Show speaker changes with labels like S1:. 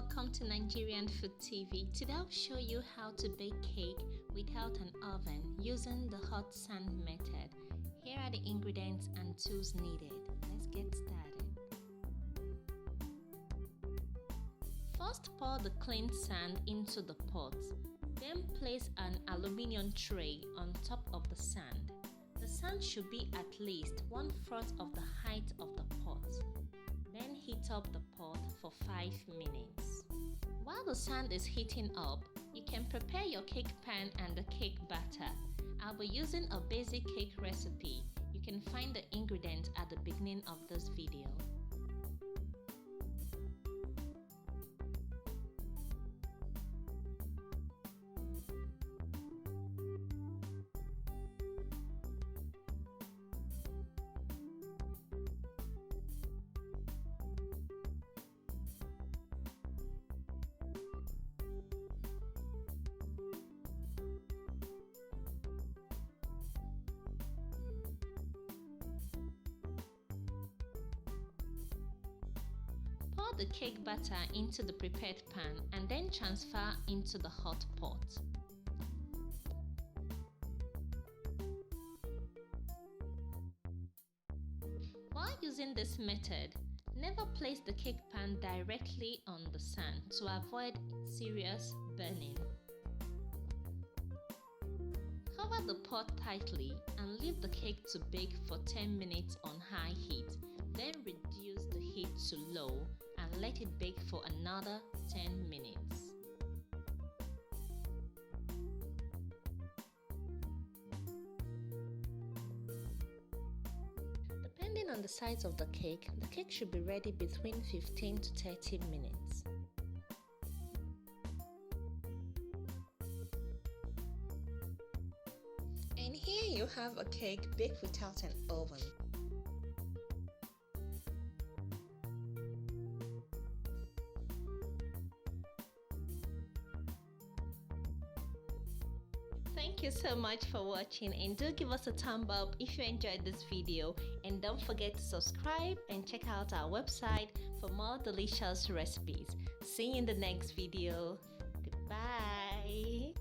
S1: welcome to Nigerian Food TV. Today I'll show you how to bake cake without an oven using the hot sand method. Here are the ingredients and tools needed. Let's get started. First, pour the cleaned sand into the pot. Then place an aluminium tray on top of the sand. The sand should be at least 1/4 of the height of the pot. Then heat up the pot for 5 minutes. While the sand is heating up, you can prepare your cake pan and the cake batter. I'll be using a basic cake recipe. You can find the ingredients at the beginning of this video. Pour the cake batter into the prepared pan and then transfer into the hot pot. While using this method, never place the cake pan directly on the sand to avoid serious burning. Cover the pot tightly and leave the cake to bake for 10 minutes on high heat. Then reduce the heat to low and let it bake for another 10 minutes. Depending on the size of the cake should be ready between 15 to 30 minutes. And here you have a cake baked without an oven. Thank you so much for watching, and do give us a thumb up if you enjoyed this video, and don't forget to subscribe and check out our website for more delicious recipes. See you in the next video. Goodbye.